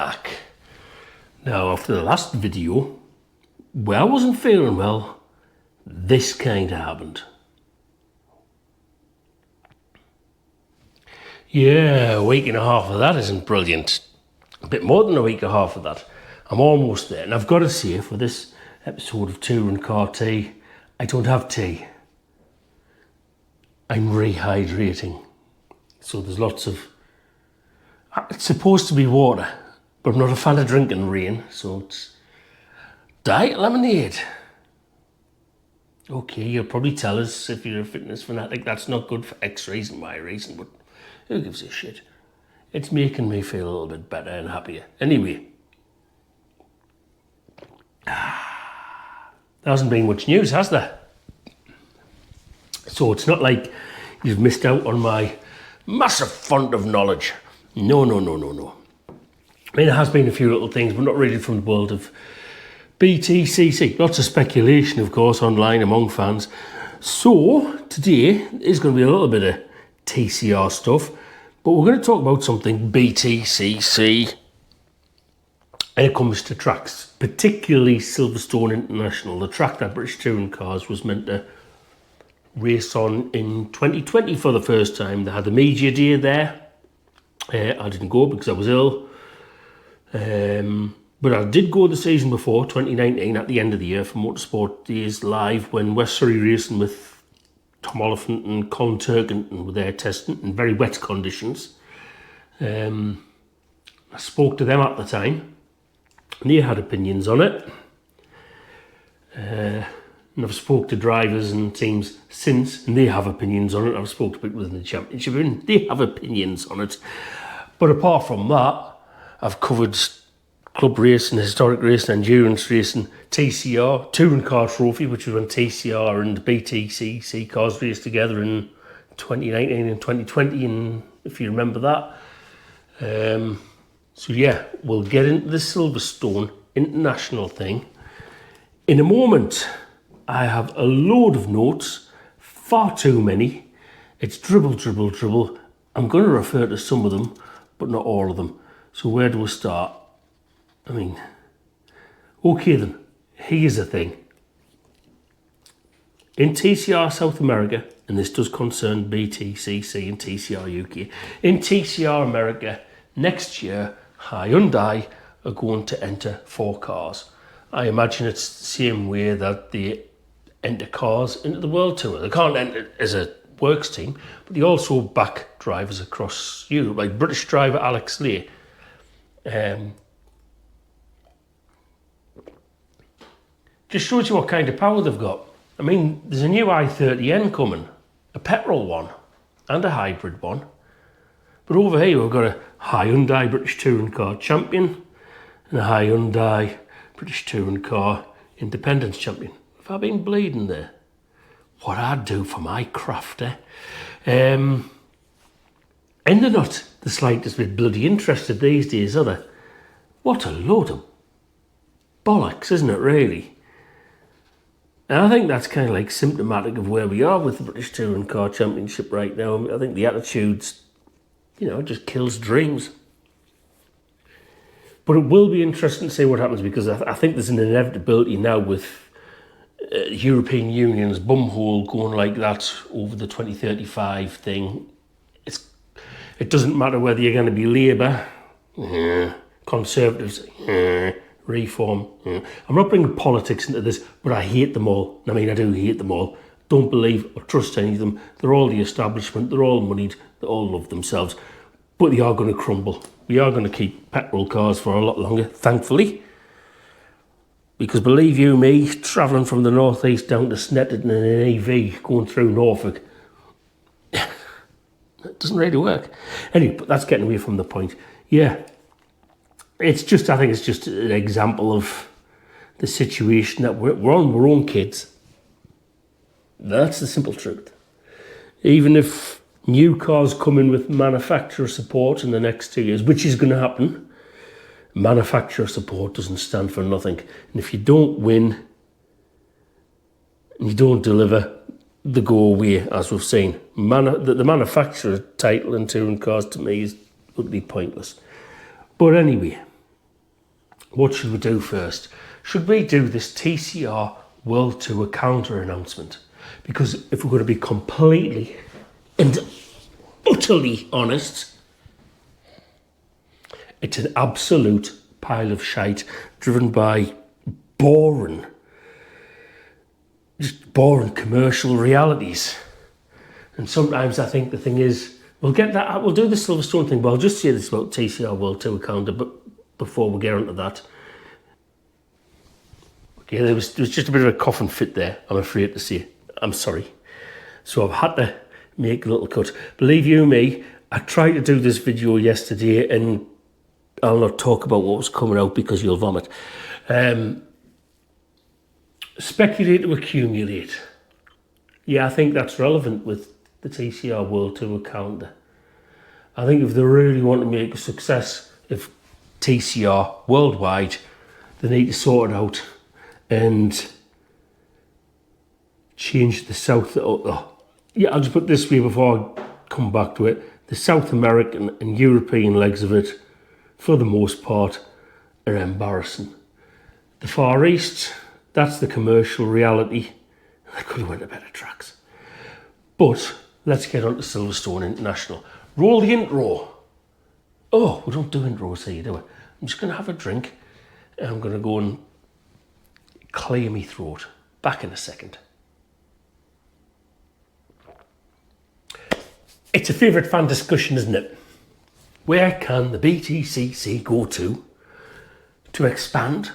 back. Now, after the last video, where I wasn't feeling well, this kind of happened. Yeah, a week and a half of that isn't brilliant. A bit more than a week and a half of that. I'm almost there. And I've got to say, for this episode of Touring Car Tea, I don't have tea. I'm rehydrating. So there's lots of... It's supposed to be water, but I'm not a fan of drinking rain, so it's diet lemonade. Okay, you'll probably tell us if you're a fitness fanatic that's not good for X reason, Y reason, but who gives a shit? It's making me feel a little bit better and happier. Anyway, there hasn't been much news, has there? So it's not like you've missed out on my massive font of knowledge. No. I mean, there has been a few little things, but not really from the world of Btcc. Lots of speculation, of course, online among fans. So today is going to be a little bit of TCR stuff, but we're going to talk about something Btcc when it comes to tracks, particularly Silverstone International, the track that British Touring Cars was meant to race on in 2020 for the first time. They had the media day there. I didn't go because I was ill. But I did go the season before, 2019, at the end of the year for Motorsport Days Live, when West Surrey Racing with Tom Oliphant and Colin Turkington were there testing in very wet conditions. I spoke to them at the time, and they had opinions on it. And I've spoke to drivers and teams since, and they have opinions on it. I've spoke to people within the championship, and they have opinions on it. But apart from that, I've covered club racing, historic racing, endurance racing, TCR, Touring Car Trophy, which was when TCR and Btcc cars raced together in 2019 and 2020, and if you remember that. So yeah, we'll get into the Silverstone International thing in a moment. I have a load of notes, far too many. It's dribble. I'm going to refer to some of them, but not all of them. So where do we start? I mean, okay then, here's the thing. In TCR South America, and this does concern Btcc and TCR UK, in TCR America, next year, Hyundai are going to enter 4 cars. I imagine it's the same way that they enter cars into the World Tour. They can't enter as a works team, but they also back drivers across Europe, like British driver Alex Leigh. Just shows you what kind of power they've got. I mean, there's a new i30N coming, a petrol one and a hybrid one. But over here we've got a Hyundai British Touring Car Champion and a Hyundai British Touring Car Independence Champion. Have I been bleeding there? What I'd do for my craft, eh? And they're not the slightest bit bloody interested these days, are they? What a load of bollocks, isn't it, really? And I think that's kind of like symptomatic of where we are with the British Touring Car Championship right now. I think the attitudes, just kills dreams. But it will be interesting to see what happens, because I think there's an inevitability now with European Union's bumhole going like that over the 2035 thing. It doesn't matter whether you're going to be Labour, Conservatives, Reform. I'm not bringing politics into this, but I hate them all. I mean, I do hate them all. Don't believe or trust any of them. They're all the establishment. They're all moneyed. They all love themselves. But they are going to crumble. We are going to keep petrol cars for a lot longer, thankfully. Because believe you me, travelling from the northeast down to Snetterton in an EV going through Norfolk, it doesn't really work. Anyway, but that's getting away from the point. Yeah. I think it's just an example of the situation that we're on. We're own kids. That's the simple truth. Even if new cars come in with manufacturer support in the next 2 years, which is going to happen, manufacturer support doesn't stand for nothing. And if you don't win, and you don't deliver, they go away, as we've seen. The manufacturer title in touring cars, to me, is utterly pointless. But anyway, what should we do first? Should we do this TCR World Tour counter announcement? Because if we're going to be completely and utterly honest, it's an absolute pile of shite driven by boring commercial realities. And sometimes I think the thing is, we'll do the Silverstone thing, but I'll just say this about TCR World Tour counter, but before we get onto that. Okay, there was just a bit of a cough fit there, I'm afraid to say. I'm sorry. So I've had to make a little cut. Believe you me, I tried to do this video yesterday and I'll not talk about what was coming out because you'll vomit. Speculate to accumulate. Yeah, I think that's relevant with the TCR World Tour calendar. I think if they really want to make a success of TCR worldwide, they need to sort it out and change the South. Yeah, I'll just put it this way before I come back to it. The South American and European legs of it, for the most part, are embarrassing. The Far East, that's the commercial reality. I could have went to better tracks. But let's get on to Silverstone International. Roll the intro. Oh, we don't do intros here, do we? I'm just going to have a drink and I'm going to go and clear my throat. Back in a second. It's a favourite fan discussion, isn't it? Where can the Btcc go to expand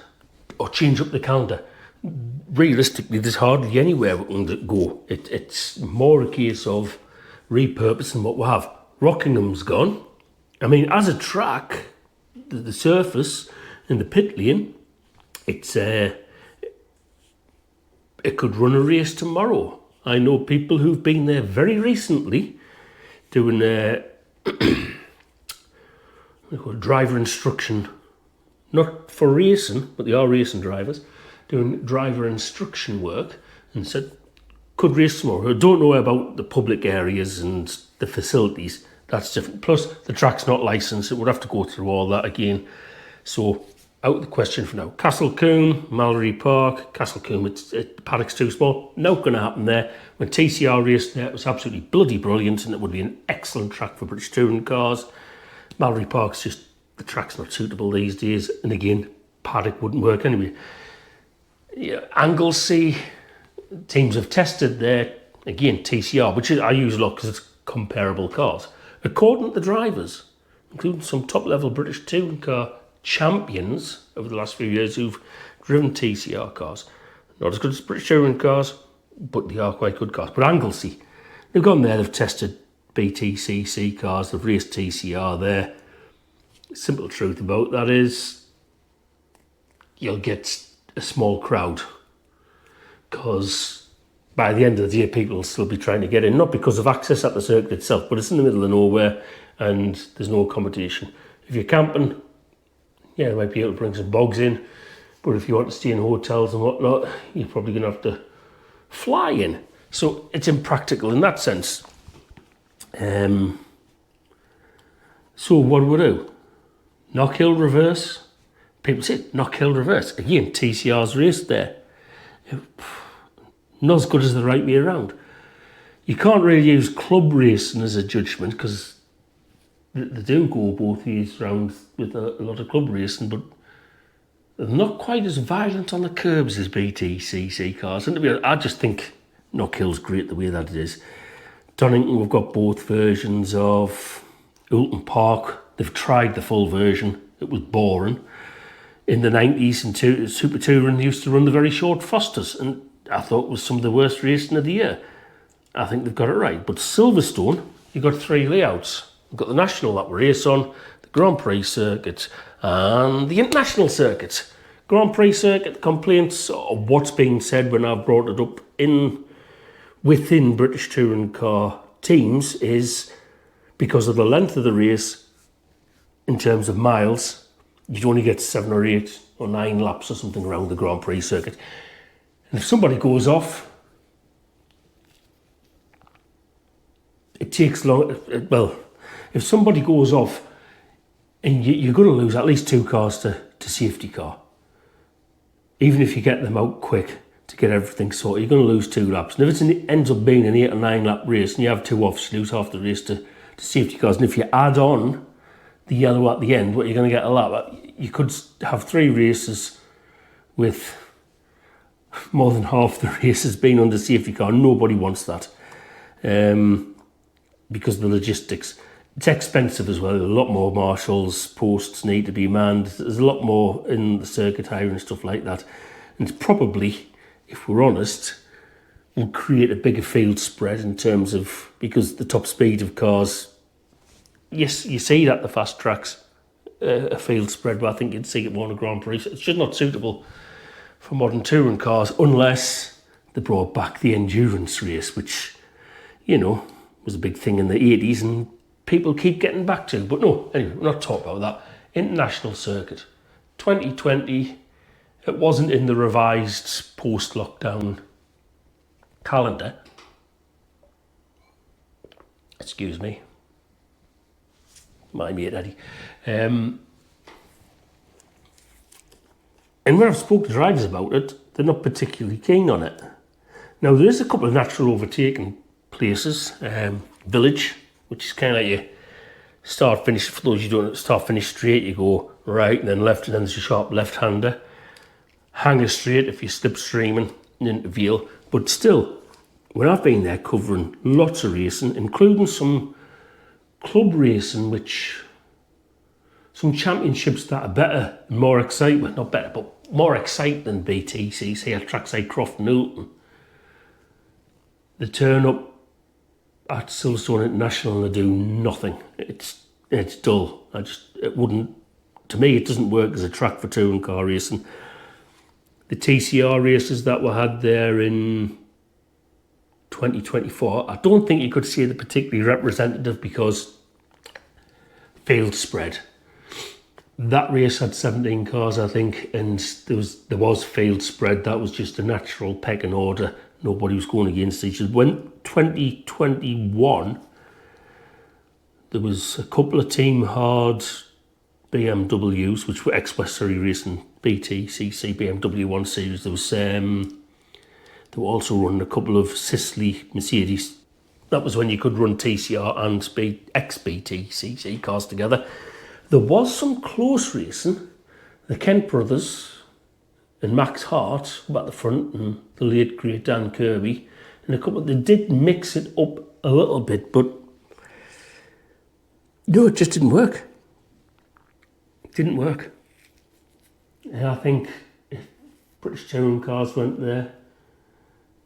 or change up the calendar? Realistically, there's hardly anywhere we can go. It's more a case of repurposing what we have. Rockingham's gone. I mean, as a track, the surface in the pit lane, it could run a race tomorrow. I know people who've been there very recently doing driver instruction, not for racing, but they are racing drivers, doing driver instruction work, and said, could race tomorrow. I don't know about the public areas and the facilities. That's different. Plus, the track's not licensed. It would have to go through all that again. So, out of the question for now. Castlecoombe, Mallory Park, Castlecoombe, the paddock's too small. Not going to happen there. When TCR raced there, it was absolutely bloody brilliant, and it would be an excellent track for British touring cars. Mallory Park's just, the track's not suitable these days. And again, paddock wouldn't work anyway. Yeah, Anglesey, teams have tested there. Again, TCR, which I use a lot because it's comparable cars. According to the drivers, including some top-level British touring car champions over the last few years who've driven TCR cars, not as good as British touring cars, but they are quite good cars. But Anglesey, they've gone there, they've tested Btcc cars, they've raced TCR there. Simple truth about that is you'll get a small crowd because by the end of the day people will still be trying to get in, not because of access at the circuit itself, but it's in the middle of nowhere and there's no accommodation. If you're camping, yeah, you might be able to bring some bogs in, but if you want to stay in hotels and whatnot, you're probably going to have to fly in. So it's impractical in that sense. So what do we do? Knockhill reverse? People say Knockhill reverse. Again, TCR's raced there. Not as good as the right way around. You can't really use club racing as a judgment because they do go both ways round with a lot of club racing, but they're not quite as violent on the curbs as Btcc cars. And to be honest, I just think Knockhill's great the way that it is. Donington, we've got both versions of Oulton Park. They've tried the full version. It was boring. In the 90s, and Super Touring used to run the very short Fosters, and I thought it was some of the worst racing of the year. I think they've got it right. But Silverstone, you've got three layouts. You've got the National that we race on, the Grand Prix circuit, and the International circuit. Grand Prix circuit, the complaints of what's being said when I've brought it up within British touring car teams is because of the length of the race in terms of miles, you'd only get 7 or 8 or 9 laps or something around the Grand Prix circuit. And if somebody goes off, it takes long. Well, if somebody goes off, And you're going to lose at least 2 cars to safety car. Even if you get them out quick to get everything sorted, you're going to lose 2 laps. And if it ends up being an 8 or 9 lap race and you have 2 offs, you lose half the race to safety cars. And if you add on the yellow at the end, what you're going to get a lap, you could have 3 races with more than half the races being under safety car. Nobody wants that because of the logistics. It's expensive as well. A lot more marshals, posts need to be manned. There's a lot more in the circuit hire and stuff like that. And it's probably, if we're honest, will create a bigger field spread in terms of, because the top speed of cars, yes, you see that the fast tracks, a field spread, but I think you'd see it more in a Grand Prix. It's just not suitable for modern touring cars unless they brought back the endurance race, which, you know, was a big thing in the 80s and people keep getting back to. But no, anyway, we're not talking about that. International circuit. 2020, it wasn't in the revised post-lockdown calendar. Excuse me. My mate Eddie. And when I've spoken to drivers about it, they're not particularly keen on it. Now, there is a couple of natural overtaking places. Village, which is kind of like you start finish, for those you don't start finish straight, you go right and then left, and then there's a sharp left-hander. Hanger straight if you're slipstreaming into Vale. But still, when I've been there covering lots of racing, including some club racing, which some championships that are better, more exciting, well, not better, but more exciting than Btcc at tracks like Croft Newton. They turn up at Silverstone International and they do nothing. It's dull. It wouldn't, to me, it doesn't work as a track for touring car racing. The TCR races that were had there in 2024, I don't think you could say they're particularly representative because field spread. That race had 17 cars, I think, and there was field spread. That was just a natural pecking order. Nobody was going against each other. When 2021, there was a couple of team hard BMWs, which were Express Series Racing, Btcc, BMW 1 Series. There was they were also running a couple of Sicily Mercedes. That was when you could run TCR and ex-Btcc cars together. There was some close racing. The Kent brothers and Max Hart up at the front, and the late great Dan Kirby, and a couple. They did mix it up a little bit, but no, it just didn't work. It didn't work. And I think if British touring cars went there,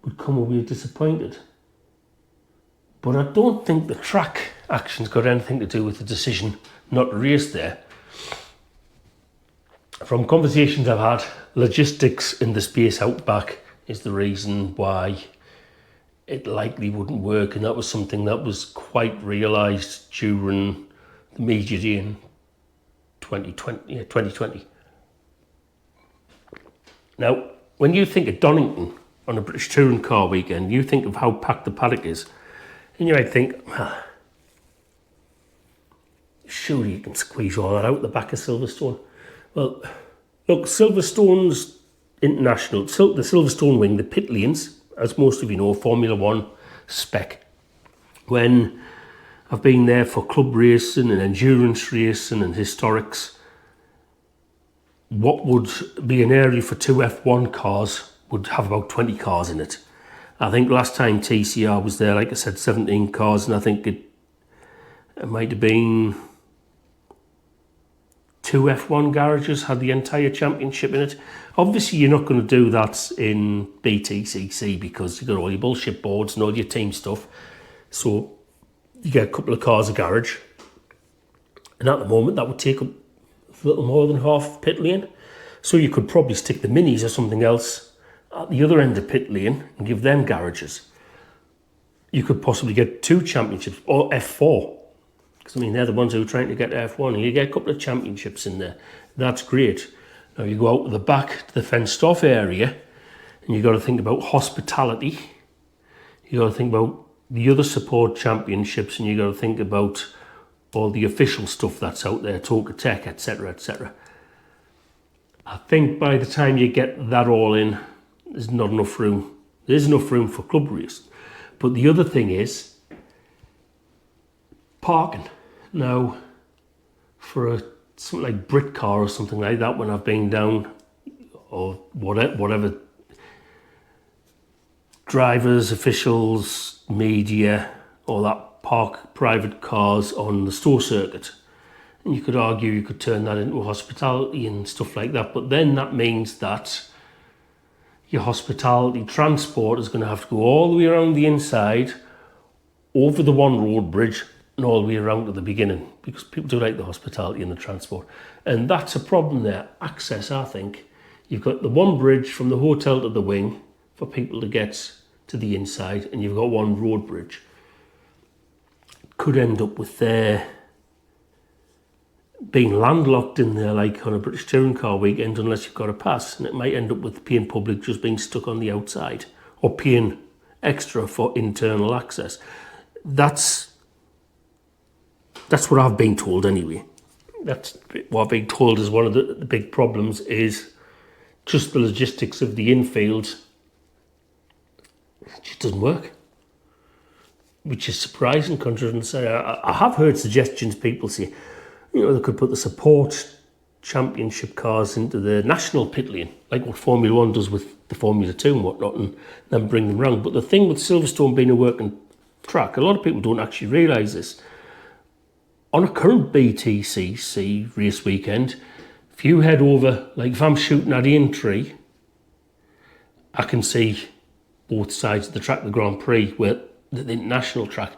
would come away disappointed. But I don't think the track action's got anything to do with the decision not to race there. From conversations I've had, logistics in the space out back is the reason why it likely wouldn't work, and that was something that was quite realised during the media day in 2020. Now, when you think of Donington on a British touring car weekend, you think of how packed the paddock is, and you might think, well, surely you can squeeze all that out the back of Silverstone. Well, look, Silverstone's International, the Silverstone wing, the pit lanes, as most of you know, Formula One spec. When I've been there for club racing and endurance racing and historics, what would be an area for 2 F1 cars would have about 20 cars in it. I think last time TCR was there, like I said, 17 cars, and I think it might have been 2 F1 garages had the entire championship in it. Obviously, you're not going to do that in Btcc because you've got all your bullshit boards and all your team stuff. So you get a couple of cars a garage. And at the moment, that would take up a little more than half pit lane. So you could probably stick the minis or something else at the other end of pit lane and give them garages. You could possibly get 2 championships, or F4. Because, I mean, they're the ones who are trying to get F1, and you get a couple of championships in there. That's great. Now, you go out to the back to the fenced-off area, and you've got to think about hospitality. You've got to think about the other support championships, and you've got to think about all the official stuff that's out there, Toka Tech, etc., etc. I think by the time you get that all in, there's not enough room. There's enough room for club racing. But the other thing is parking. Now, for something like Britcar or something like that, when I've been down, or whatever drivers, officials, media, all that park private cars on the store circuit. And you could argue you could turn that into hospitality and stuff like that, but then that means that your hospitality transport is going to have to go all the way around the inside, over the one road bridge, and all the way around to the beginning, because people do like the hospitality and the transport. And that's a problem there. Access, I think. You've got the one bridge from the hotel to the wing for people to get to the inside, and you've got one road bridge. Could end up with being landlocked in there like on a British touring car weekend unless you've got a pass, and it might end up with paying public just being stuck on the outside or paying extra for internal access. That's what I've been told anyway. That's what I've been told is one of the big problems is just the logistics of the infield. It just doesn't work, which is surprising. I have heard suggestions, people say, they could put the support championship cars into the national pit lane, like what Formula 1 does with the Formula 2 and whatnot, and then bring them round. But the thing with Silverstone being a working track, a lot of people don't actually realise this. On a current Btcc race weekend, if you head over, like if I'm shooting at Aintree, I can see both sides of the track, the Grand Prix, where the international track,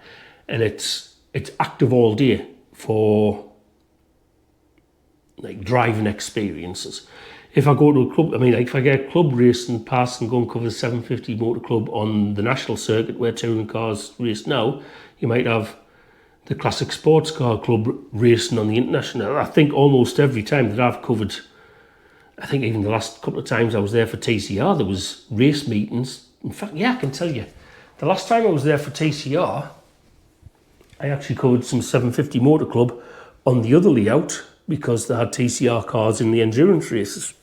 and it's active all day for like driving experiences. If I go to a club, if I get a club racing pass and go and cover the 750 Motor Club on the national circuit where touring cars race now, you might have the Classic Sports Car Club racing on the international. I think almost every time that I've covered, I think even the last couple of times I was there for TCR, there was race meetings. In fact, I can tell you, the last time I was there for TCR, I actually covered some 750 Motor Club on the other layout because they had TCR cars in the endurance races.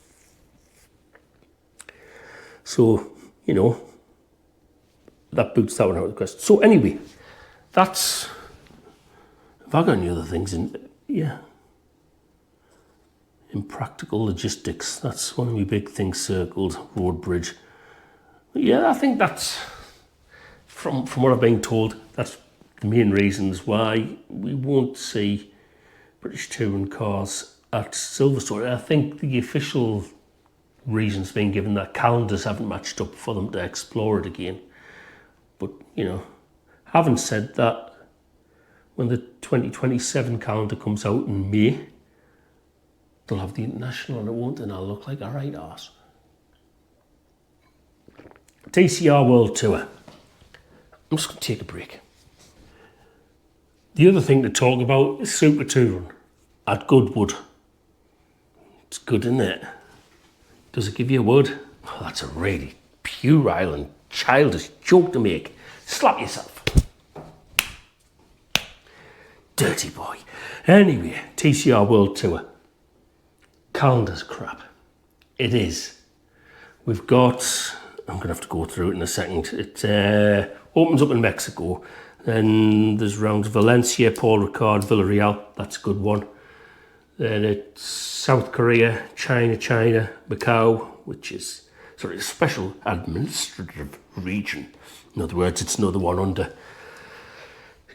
So, that boots that one out of the question. So anyway, that's... Have I got any other things in? Yeah. Impractical logistics. That's one of my big things circled. Road bridge. But yeah, I think that's, from what I've been told, that's the main reasons why we won't see British touring cars at Silverstone. I think the official reasons being given that calendars haven't matched up for them to explore it again. But, having said that, when the 2027 calendar comes out in May, they'll have the international on it, won't they? And I'll look like a right arse. TCR World Tour. I'm just going to take a break. The other thing to talk about is Super Touring at Goodwood. It's good, isn't it? Does it give you a wood? Oh, that's a really puerile and childish joke to make. Slap yourself. Dirty boy. Anyway, TCR World Tour. Calendar's crap. It is. We've got... I'm going to have to go through it in a second. It opens up in Mexico. Then there's rounds Valencia, Paul Ricard, Villarreal. That's a good one. Then it's South Korea, China, Macau, which is sort of a special administrative region. In other words, it's another one under,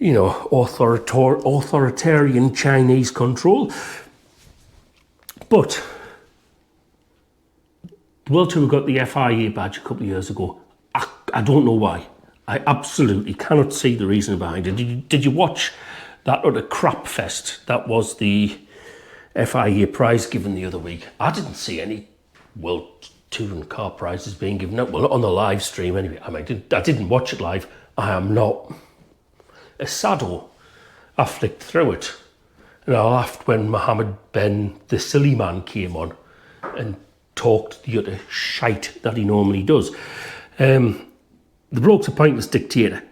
authoritarian Chinese control. But the World Tour got the FIA badge a couple of years ago. I don't know why. I absolutely cannot see the reason behind it. Did you watch that other crap fest that was the FIA prize given the other week? I didn't see any World Touring car prizes being given out. Well, not on the live stream anyway. I didn't watch it live. I am not a sado. I flicked through it. And I laughed when Mohammed Ben, the silly man, came on and talked the utter shite that he normally does. The bloke's a pointless dictator.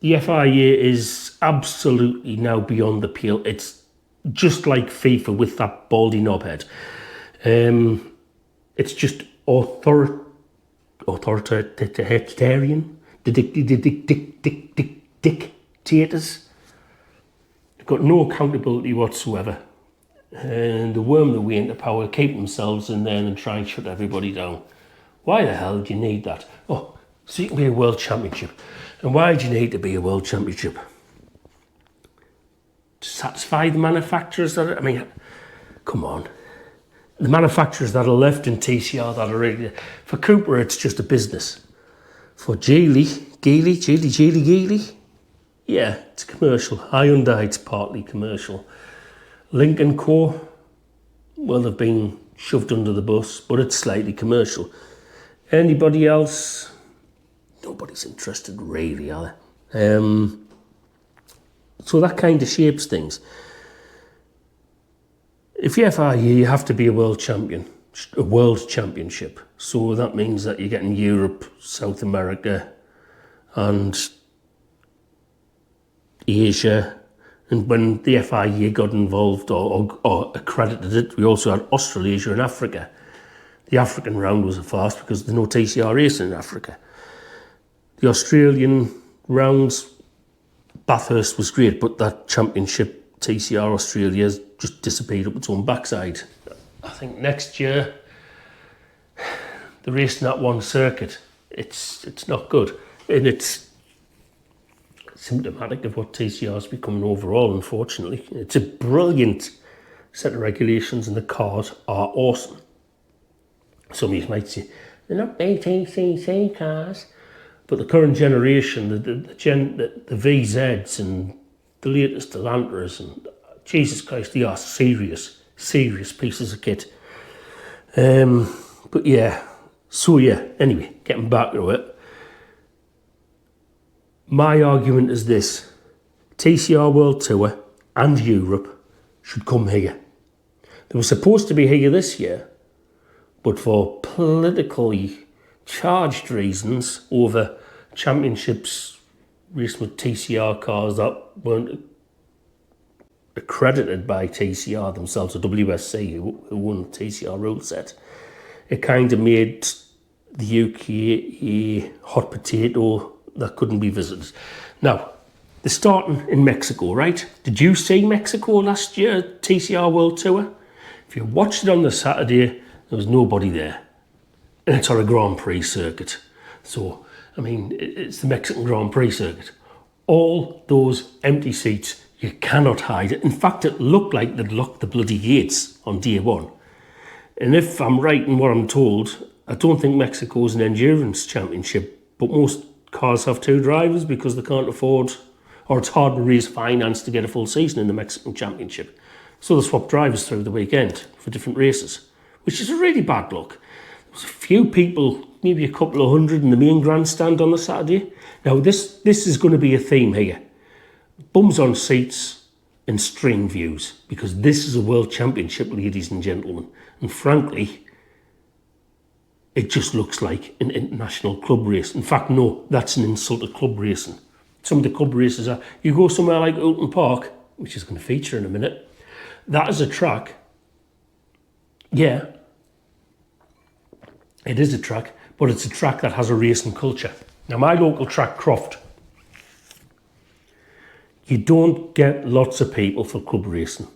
The FIA is absolutely now beyond the pale. It's just like FIFA with that baldy knobhead. It's just authoritarian, dictators. They've got no accountability whatsoever. And they worm their way into power, keep themselves in there and try and shut everybody down. Why the hell do you need that? Oh, so you can be a world championship. And why do you need to be a world championship? To satisfy the manufacturers that are, I mean, come on. The manufacturers that are left in TCR that are ready. For Cooper, it's just a business. For Geely, yeah, it's commercial. Hyundai, it's partly commercial. Lincoln Co, well, they've been shoved under the bus, but it's slightly commercial. Anybody else? Nobody's interested really, are they? So that kind of shapes things. If you're FIA, you have to be a world champion, a world championship. So that means that you're getting Europe, South America, and Asia. And when the FIA got involved or accredited it, we also had Australasia and Africa. The African round was a farce because there's no TCR racing in Africa. The Australian rounds, Bathurst was great, but that championship, TCR Australia, has just disappeared up its own backside. I think next year, the racing that one circuit, it's not good. And it's symptomatic of what TCR is becoming overall, unfortunately. It's a brilliant set of regulations and the cars are awesome. Some of you might say, they're not Btcc cars, but the current generation, the VZs and the latest Elantras, and Jesus Christ, they are serious pieces of kit. But yeah, so yeah, anyway, getting back to it. My argument is this: TCR World Tour and Europe should come here. They were supposed to be here this year, but for politically charged reasons over championships racing with TCR cars that weren't accredited by TCR themselves, or WSC, who won the TCR rule set, it kind of made the UK a hot potato that couldn't be visited. Now, they're starting in Mexico, right? Did you see Mexico last year, TCR World Tour? If you watched it on the Saturday, there was nobody there. And it's on a Grand Prix circuit. So, I mean, it's the Mexican Grand Prix circuit. All those empty seats, you cannot hide it. In fact, it looked like they'd locked the bloody gates on day one. And if I'm right in what I'm told, I don't think Mexico's an endurance championship, but most cars have two drivers because they can't afford, or it's hard to raise finance to get a full season in the Mexican Championship. So they swap drivers through the weekend for different races, which is a really bad look. There was a few people, maybe a couple of hundred in the main grandstand on the Saturday. Now this is going to be a theme here. Bums on seats and string views, because this is a World Championship, ladies and gentlemen. And frankly, it just looks like an international club race. In fact, no, that's an insult to club racing. Some of the club races are, you go somewhere like Oulton Park, which is going to feature in a minute, that is a track. Yeah, it is a track, but it's a track that has a racing culture. Now, my local track, Croft, you don't get lots of people for club racing.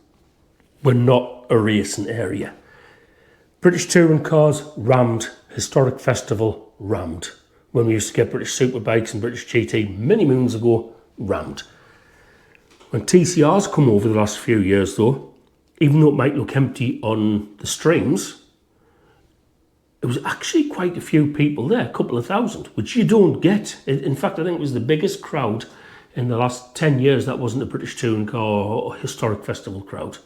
We're not a racing area. British Touring Cars, rammed. Historic Festival, rammed. When we used to get British Superbikes and British GT many moons ago, rammed. When TCR's come over the last few years though, even though it might look empty on the streams, there was actually quite a few people there, a couple of thousand, which you don't get. In fact, I think it was the biggest crowd in the last 10 years that wasn't a British Touring Car or Historic Festival crowd.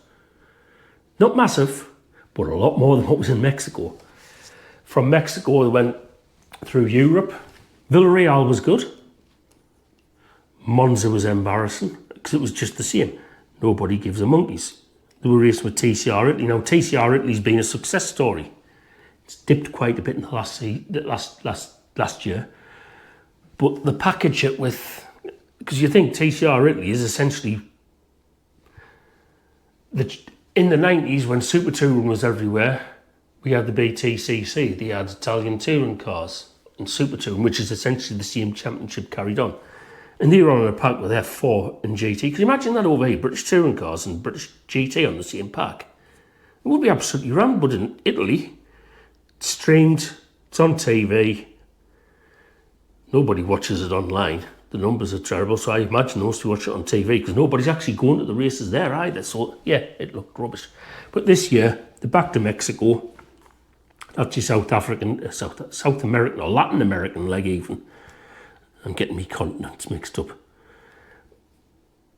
Not massive, but a lot more than what was in Mexico. From Mexico, they went through Europe. Villarreal was good. Monza was embarrassing because it was just the same. Nobody gives a monkeys. They were racing with TCR Italy. Now, TCR Italy's been a success story. It's dipped quite a bit in the last year. But they package it with because you think TCR Italy is essentially in the 90s when Super Touring was everywhere, we had the Btcc, they had Italian touring cars and Super Touring, which is essentially the same championship carried on. And they were on a pack with F4 and GT. Can you imagine that over here, British touring cars and British GT on the same pack? It would be absolutely rammed, but in Italy, it's streamed, it's on TV, nobody watches it online. The numbers are terrible, so I imagine those who watch it on TV, because nobody's actually going to the races there either. So, yeah, it looked rubbish. But this year, they're back to Mexico. That's your South American or Latin American leg even. I'm getting me continents mixed up.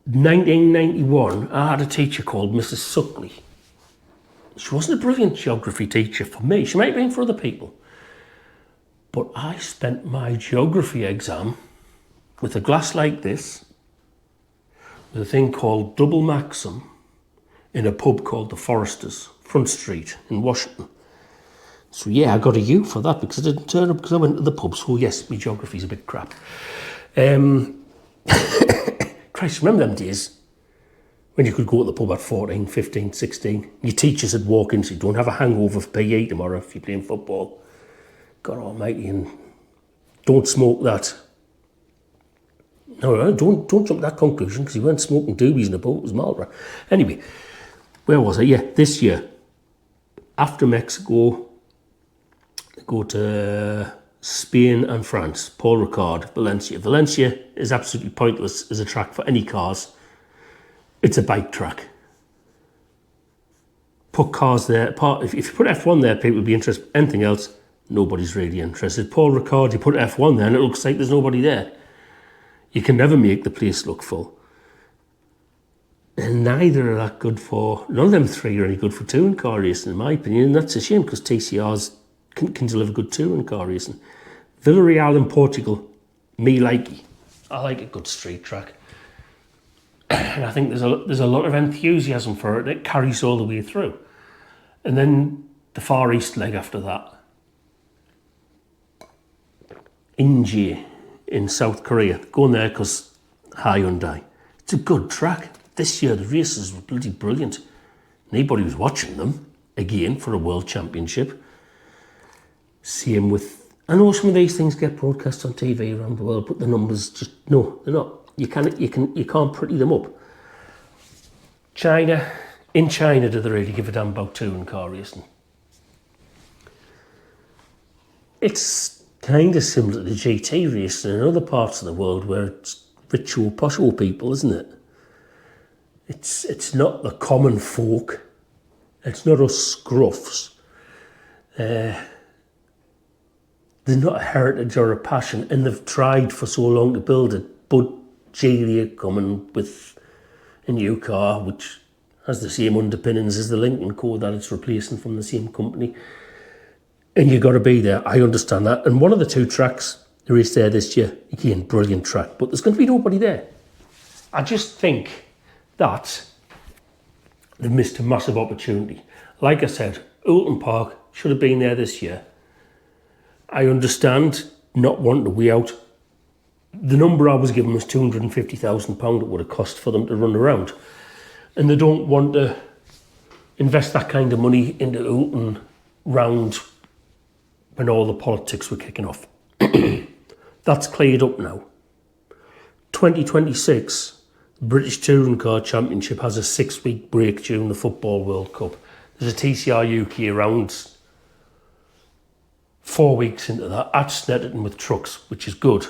1991, I had a teacher called Mrs. Suckley. She wasn't a brilliant geography teacher for me. She might have been for other people. But I spent my geography exam with a glass like this, with a thing called Double Maxim, in a pub called the Foresters, Front Street in Washington. So yeah, I got a U for that because I didn't turn up because I went to the pub. So yes, my geography's a bit crap. Christ, remember them days when you could go to the pub at 14, 15, 16? Your teachers would walk in, so you don't have a hangover for PE tomorrow if you're playing football. God almighty, and don't smoke that. No, don't jump to that conclusion because you weren't smoking doobies in the pub, it was Marlboro. Anyway, where was I? Yeah, this year, after Mexico, go to Spain and France. Paul Ricard, Valencia. Valencia is absolutely pointless as a track for any cars. It's a bike track. Put cars there. If you put F1 there, people would be interested. Anything else, nobody's really interested. Paul Ricard, you put F1 there and it looks like there's nobody there. You can never make the place look full. And neither are that good for, none of them three are any good for touring car racing, in my opinion. And that's a shame because TCRs can deliver good touring car racing. Villarreal in Portugal, me likey. I like a good street track. And I think there's a lot of enthusiasm for it. It carries all the way through. And then the Far East leg after that. Inje in South Korea. Going there because Hyundai. It's a good track. This year the races were bloody brilliant. Nobody was watching them, again, for a world championship. Same with, I know some of these things get broadcast on TV around the world, but the numbers just, no, they're not. You can't pretty them up. China, in China, do they really give a damn about touring car racing? It's kind of similar to GT racing in other parts of the world where it's rich or posh old people, isn't it? It's not the common folk. It's not us scruffs. There's not a heritage or a passion, and they've tried for so long to build it. But Geely coming with a new car, which has the same underpinnings as the Lincoln Co. that it's replacing from the same company. And you've got to be there. I understand that. And one of the two tracks there is there this year, again, brilliant track, but there's going to be nobody there. I just think that they've missed a massive opportunity. Like I said, Oulton Park should have been there this year. I understand not wanting to weigh out. The number I was given was £250,000 it would have cost for them to run around. And they don't want to invest that kind of money into Oulton round when all the politics were kicking off. That's cleared up now. 2026, the British Touring Car Championship has a 6-week break during the Football World Cup. There's a TCR UK around 4 weeks into that at Snetterton with trucks, which is good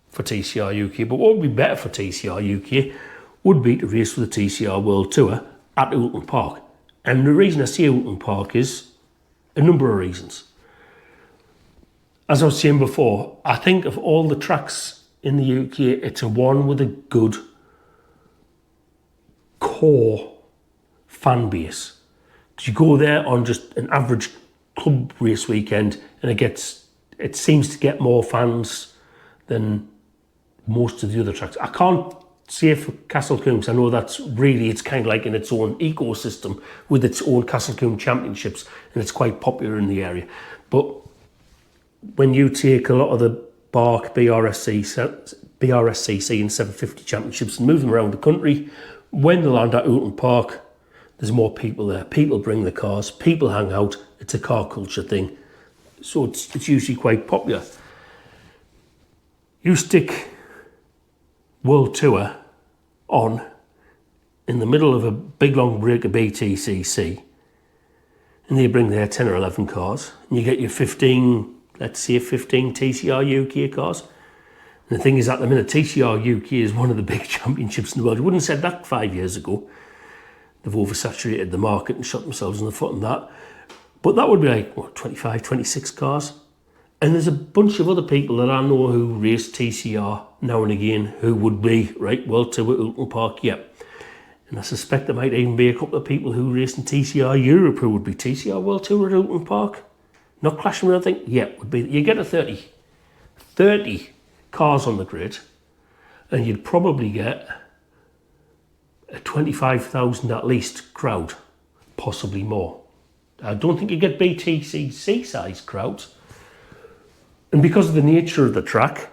for TCR UK. But what would be better for TCR UK would be to race for the TCR World Tour at Oulton Park. And the reason I say Oulton Park is a number of reasons. As I was saying before, I think of all the tracks in the UK, it's a one with a good core fan base. Because you go there on just an average club race weekend and it seems to get more fans than most of the other tracks. I can't say for Castlecombe, because I know that's really, it's kind of like in its own ecosystem with its own Castlecombe championships, and it's quite popular in the area. But when you take a lot of the Park, BRSCC and 750 championships and move them around the country. When they land at Oulton Park, there's more people there. People bring the cars, people hang out. It's a car culture thing. So it's usually quite popular. You stick World Tour on in the middle of a big long break of Btcc, and they bring their 10 or 11 cars, and you get your 15, let's say 15 TCR UK cars. And the thing is, at the minute, TCR UK is one of the big championships in the world. You wouldn't have said that 5 years ago. They've oversaturated the market and shot themselves in the foot on that. But that would be like, what, 25, 26 cars? And there's a bunch of other people that I know who race TCR now and again who would be, right, World Tour at Oulton Park, yep. And I suspect there might even be a couple of people who race in TCR Europe who would be TCR World Tour at Oulton Park. Not clashing with anything, yeah, would be. You get a 30 cars on the grid, and you'd probably get a 25,000 at least crowd, possibly more. I don't think you get BTCC size crowds. And because of the nature of the track,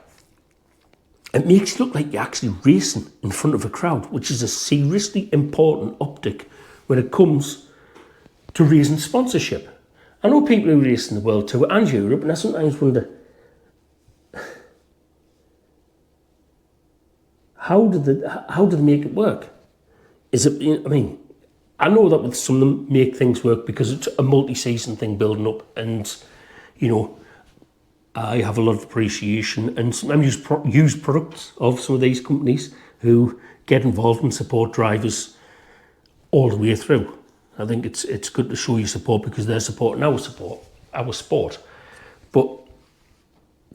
it makes it look like you're actually racing in front of a crowd, which is a seriously important optic when it comes to raising sponsorship. I know people who race in the World Tour and Europe, and I sometimes wonder, how did they make it work? Is it, I mean, I know that with some of them make things work because it's a multi-season thing building up, and, you know, I have a lot of appreciation and sometimes use products of some of these companies who get involved and support drivers all the way through. I think it's good to show your support because they're supporting our sport. But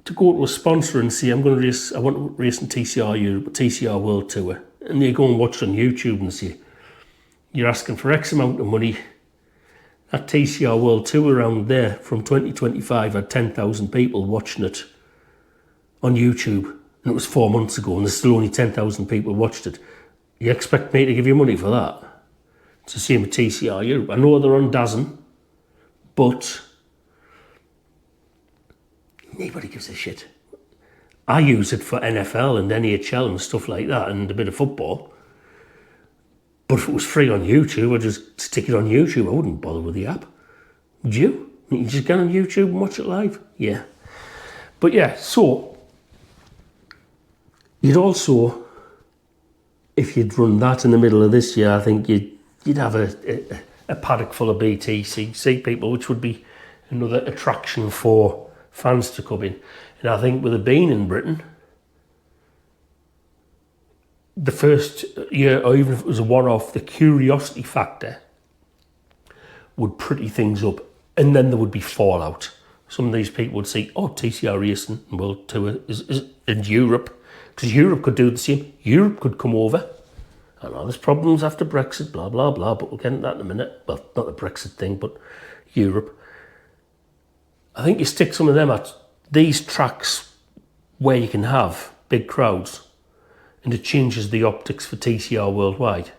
to go to a sponsor and say, I want to race in TCR Europe, TCR World Tour, and they go and watch it on YouTube and say, you're asking for X amount of money. That TCR World Tour around there from 2025 had 10,000 people watching it on YouTube, and it was 4 months ago, and there's still only 10,000 people watched it. You expect me to give you money for that? It's the same with TCR Europe. I know they're on DAZN, but nobody gives a shit. I use it for NFL and NHL and stuff like that, and a bit of football. But if it was free on YouTube, I'd just stick it on YouTube. I wouldn't bother with the app. Would you? You just get on YouTube and watch it live? Yeah. But yeah, so you'd also, if you'd run that in the middle of this year, I think you'd have a paddock full of BTCC people, which would be another attraction for fans to come in. And I think with it being in Britain, the first year, or even if it was a one-off, the curiosity factor would pretty things up, and then there would be fallout. Some of these people would say, oh, TCR Racing and World Tour is in Europe, because Europe could do the same. Europe could come over. I know there's problems after Brexit, blah, blah, blah, but we'll get into that in a minute. Well, not the Brexit thing, but Europe. I think you stick some of them at these tracks where you can have big crowds, and it changes the optics for TCR worldwide.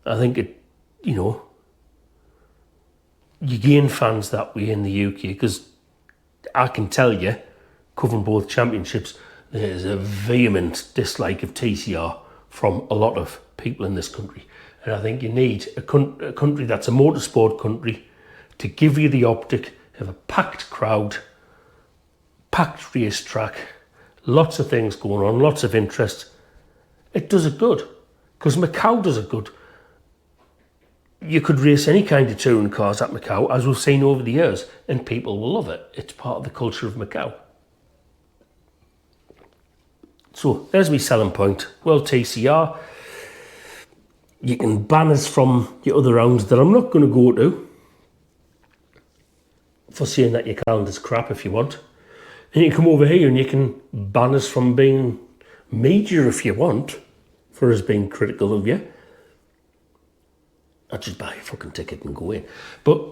I think it, you know, you gain fans that way in the UK, because I can tell you, covering both championships, there's a vehement dislike of TCR from a lot of people in this country. And I think you need a country that's a motorsport country to give you the optic of a packed crowd, packed racetrack, lots of things going on, lots of interest. It does it good, because Macau does it good. You could race any kind of touring cars at Macau, as we've seen over the years, and people will love it. It's part of the culture of Macau. So there's my selling point. Well, TCR, you can ban us from your other rounds that I'm not going to go to for saying that your calendar's crap if you want. And you can come over here and you can ban us from being major if you want, for us being critical of you. I'd just buy a fucking ticket and go in. But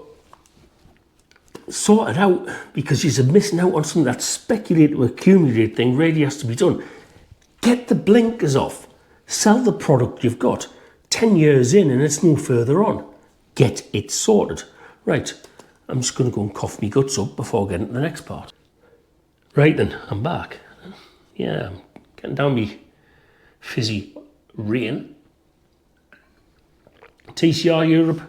sort it out, because you're missing out on something that speculative, accumulated thing really has to be done. Get the blinkers off. Sell the product you've got. 10 years in and it's no further on. Get it sorted. Right, I'm just going to go and cough my guts up before getting to the next part. Right then, I'm back. Yeah, I'm getting down me fizzy rain. TCR Europe,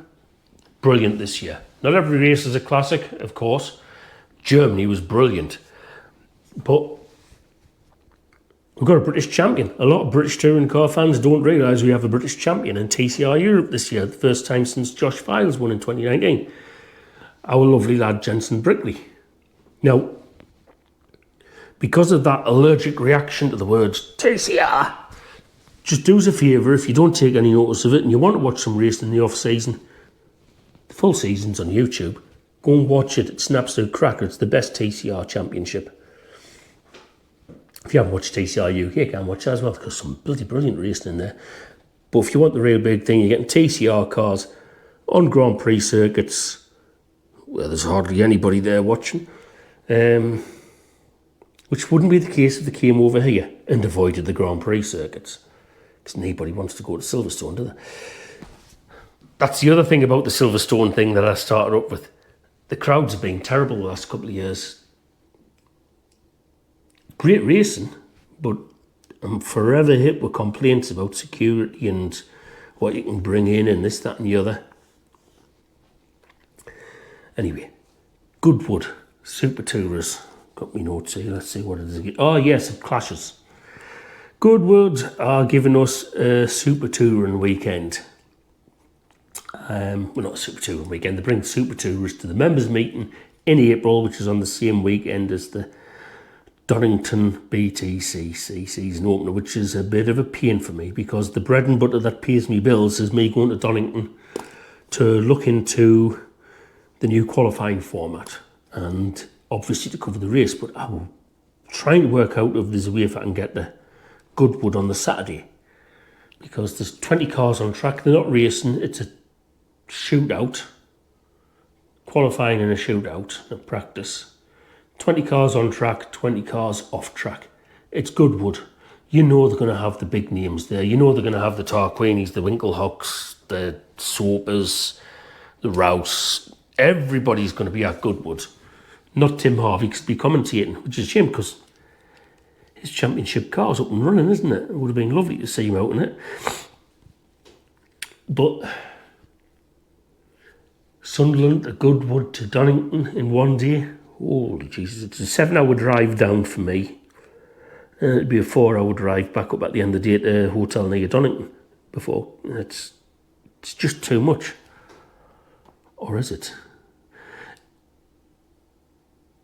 brilliant this year. Not every race is a classic, of course. Germany was brilliant. But we've got a British champion. A lot of British touring car fans don't realise we have a British champion in TCR Europe this year. The first time since Josh Files won in 2019. Our lovely lad Jensen Brickley. Now, because of that allergic reaction to the words TCR, just do us a favour, if you don't take any notice of it and you want to watch some racing in the off-season, the full season's on YouTube, go and watch it. It's an absolute cracker. It's the best TCR championship. If you haven't watched TCR UK, you can watch that as well, because some bloody brilliant racing in there. But if you want the real big thing, you're getting TCR cars on Grand Prix circuits where there's hardly anybody there watching. Which wouldn't be the case if they came over here and avoided the Grand Prix circuits. Because nobody wants to go to Silverstone, do they? That's the other thing about the Silverstone thing that I started up with. The crowds have been terrible the last couple of years. Great racing, but I'm forever hit with complaints about security and what you can bring in and this, that and the other. Anyway, Goodwood, Super Tourers. Got me notes here, let's see what it is again. Oh yes, it clashes. Goodwood are giving us a Super Touring weekend. Well, not a Super Touring weekend, they bring Super Tourers to the members meeting in April, which is on the same weekend as the Donington Btcc season opener, which is a bit of a pain for me because the bread and butter that pays me bills is me going to Donington to look into the new qualifying format and obviously to cover the race, but I'm trying to work out if there's a way if I can get to Goodwood on the Saturday, because there's 20 cars on track. They're not racing, it's a shootout, qualifying in a shootout, a practice. 20 cars on track, 20 cars off track. It's Goodwood. You know they're going to have the big names there. You know they're going to have the Tarquinis, the Winkelhocks, the Soapers, the Rouse. Everybody's going to be at Goodwood. Not Tim Harvey to be commentating, which is a shame because his championship car's up and running, isn't it? It would have been lovely to see him out in it. But Sunderland to Goodwood to Donington in one day. Holy Jesus, it's a 7-hour drive down for me. And it'd be a 4-hour drive back up at the end of the day to a hotel near Donington before. It's just too much. Or is it?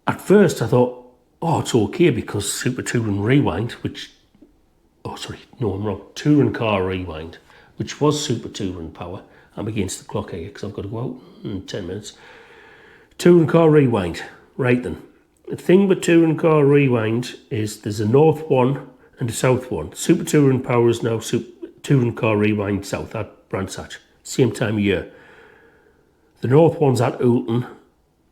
At first I thought, oh, it's okay because Super Touring Rewind, which, oh sorry, no, I'm wrong, Touring Car Rewind, which was Super Touring Power. I'm against the clock here because I've got to go out in 10 minutes. Touring Car Rewind, right then. The thing with Touring Car Rewind is there's a north one and a south one. Super Touring Power is now Touring Car Rewind South at Brands Hatch, same time of year. The north one's at Oulton,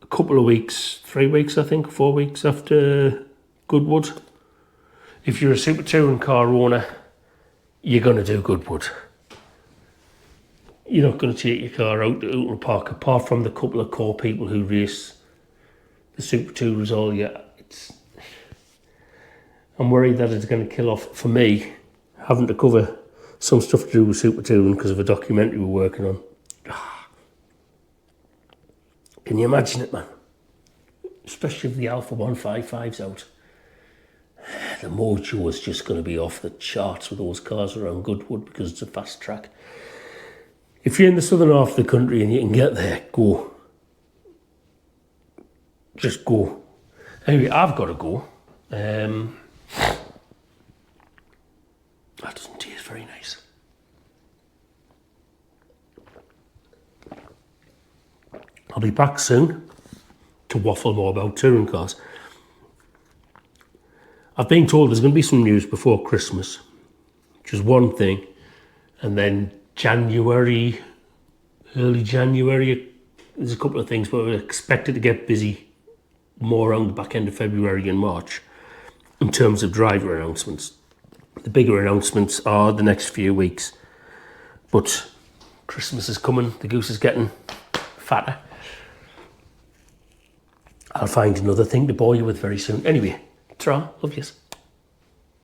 a couple of weeks, 3 weeks I think, 4 weeks after Goodwood. If you're a Super Touring car owner, you're going to do Goodwood. You're not going to take your car out to Oulton Park, apart from the couple of core people who race the Super Tourers all year. I'm worried that it's going to kill off, for me, having to cover some stuff to do with Super Touring because of a documentary we're working on. Can you imagine it, man? Especially if the Alpha 155's out. The mojo is just going to be off the charts with those cars around Goodwood because it's a fast track. If you're in the southern half of the country and you can get there, go. Just go. Anyway, I've got to go. That doesn't taste very nice. I'll be back soon to waffle more about touring cars. I've been told there's going to be some news before Christmas, which is one thing, and then January, early January, there's a couple of things, but we're expected to get busy more around the back end of February and March in terms of driver announcements. The bigger announcements are the next few weeks, but Christmas is coming, the goose is getting fatter. I'll find another thing to bore you with very soon. Anyway, Ta-ra, love yous.